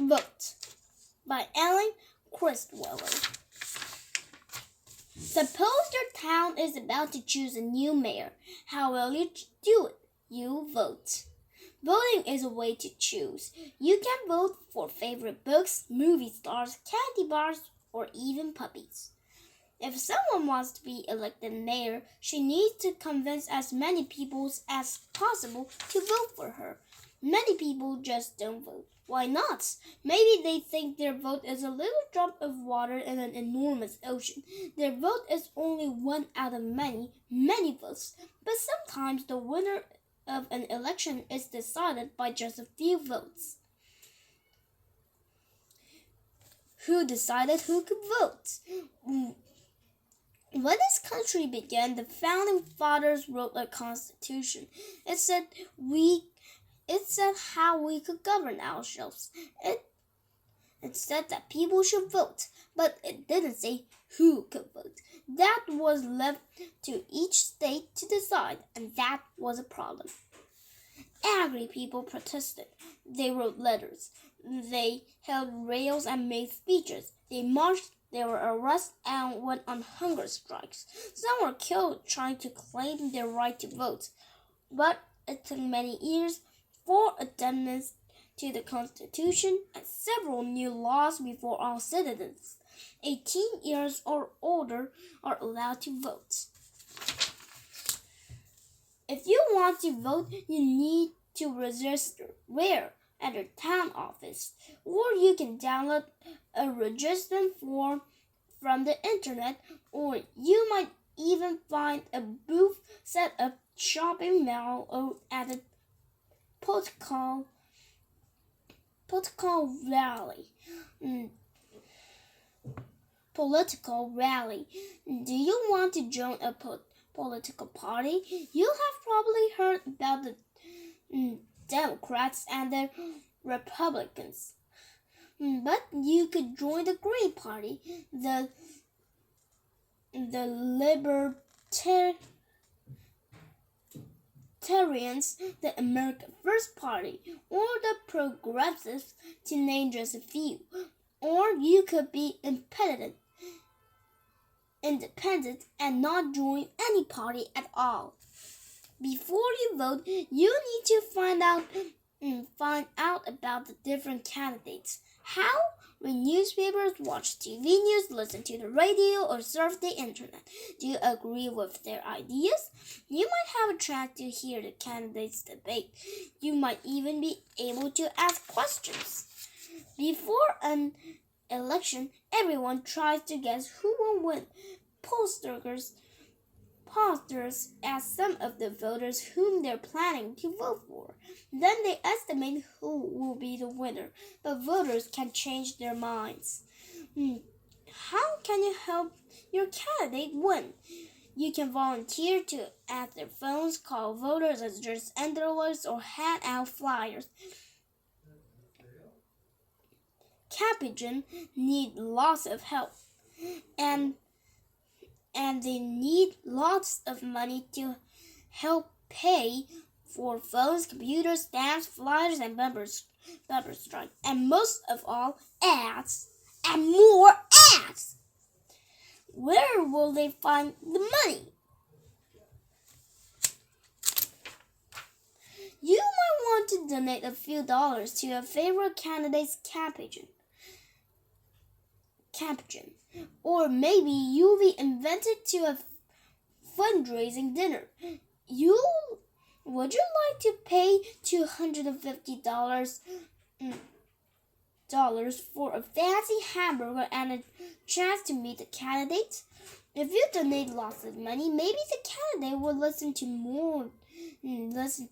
Vote by Ellen Christweller. Suppose your town is about to choose a new mayor. How will you do it? You vote. Voting is a way to choose. You can vote for favorite books, movie stars, candy bars, or even puppies. If someone wants to be elected mayor, she needs to convince as many people as possible to vote for her. Many people just don't vote. Why not? Maybe they think their vote is a little drop of water in an enormous ocean. Their vote is only one out of many votes. But sometimes the winner of an election is decided by just a few votes. Who decided who could vote? When this country began, the founding fathers wrote a constitution. It said how we could govern ourselves. It said that people should vote, but it didn't say who could vote. That was left to each state to decide, and that was a problem. Angry people protested. They wrote letters. They held rallies and made speeches. They marched. They were arrested and went on hunger strikes. Some were killed trying to claim their right to vote. But it took many years for amendments to the Constitution and several new laws before all citizens 18 years or older are allowed to vote. If you want to vote, you need to register. Where? At your town office. Or you can download a registration form from the internet, or you might even find a booth set up shopping mall or at a political rally. Do you want to join a political party? You have probably heard about the Democrats and the Republicans. But you could join the Green Party, the Libertarians, the American First Party, or the Progressives, to name just a few. Or you could be independent and not join any party at all. Before you vote, you need to find out about the different candidates. How? Read newspapers, watch TV news, listen to the radio, or surf the internet. Do you agree with their ideas? You might have a chance to hear the candidates debate. You might even be able to ask questions. Before an election, everyone tries to guess who will win. Pollsters ask some of the voters whom they're planning to vote for. Then they estimate who will be the winner, but voters can change their minds. How can you help your candidate win? You can volunteer to answer phones, call voters, address envelopes, or hand out flyers. Campaigns need lots of help, and they need lots of money to help pay for phones, computers, stamps, flyers, and bumper strikes. And most of all, ads. And more ads! Where will they find the money? You might want to donate a few dollars to a favorite candidate's campaign. Or maybe you'll be invited to a fundraising dinner. Would you like to pay $250 for a fancy hamburger and a chance to meet the candidate? If you donate lots of money, maybe the candidate will listen to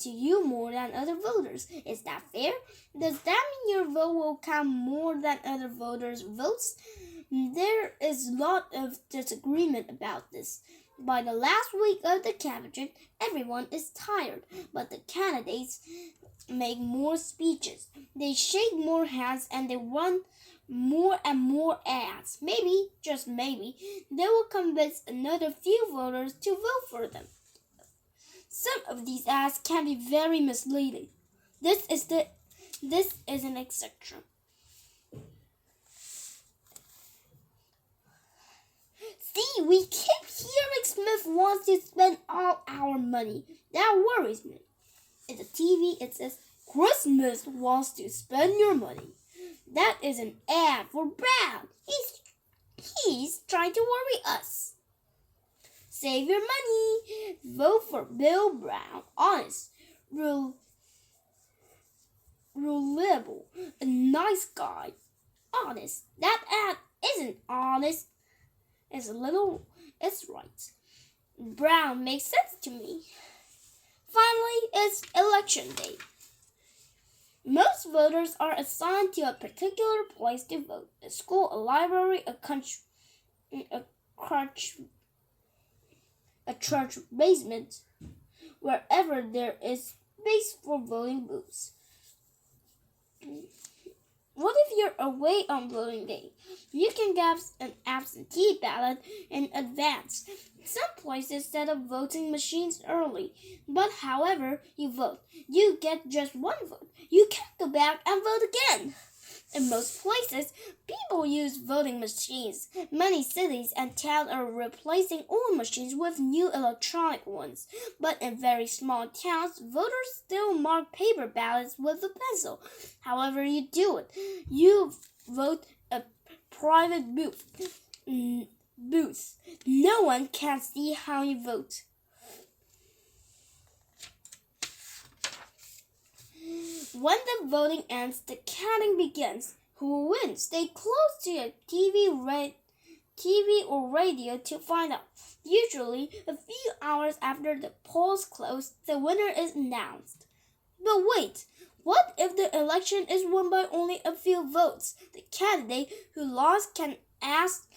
you more than other voters. Is that fair? Does that mean your vote will count more than other voters' votes? There is a lot of disagreement about this. By the last week of the campaign, everyone is tired, but the candidates make more speeches. They shake more hands and they run more and more ads. Maybe, just maybe, they will convince another few voters to vote for them. Some of these ads can be very misleading. This is an exception. See, we keep hearing Smith wants to spend all our money. That worries me. In the TV, it says, Chris Smith wants to spend your money. That is an ad for Brown. He's trying to worry us. Save your money. Vote for Bill Brown. Honest, reliable, a nice guy. Honest. That ad isn't honest. It's right. Brown makes sense to me. Finally, it's election day. Most voters are assigned to a particular place to vote. A school, a library, a church basement, wherever there is space for voting booths. What if you're away on voting day? You can get an absentee ballot in advance. Some places set up voting machines early, but however you vote, you get just one vote. You can't go back and vote again. In most places, people use voting machines. Many cities and towns are replacing old machines with new electronic ones. But in very small towns, voters still mark paper ballots with a pencil. However you do it, you vote a private booth. No one can see how you vote. When the voting ends, the counting begins. Who wins? Stay close to your TV or radio to find out. Usually, a few hours after the polls close, the winner is announced. But wait, what if the election is won by only a few votes? The candidate who lost can ask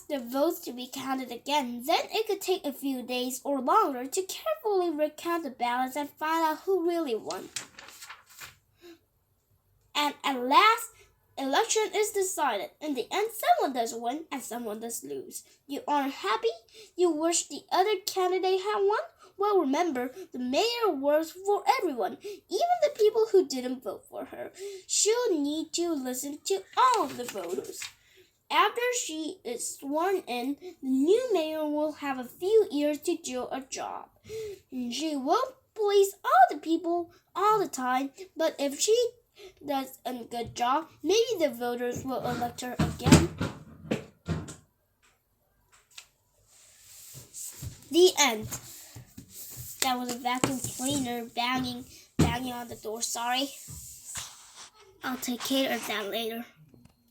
the votes to be counted again. Then it could take a few days or longer to carefully recount the ballots and find out who really won. And at last, election is decided. In the end, someone does win and someone does lose. You aren't happy? You wish the other candidate had won? Well, remember, the mayor works for everyone, even the people who didn't vote for her. She'll need to listen to all of the voters. After she is sworn in, the new mayor will have a few years to do a job. She won't please all the people all the time, but if she does a good job, maybe the voters will elect her again. The end. That was a vacuum cleaner banging on the door. Sorry. I'll take care of that later.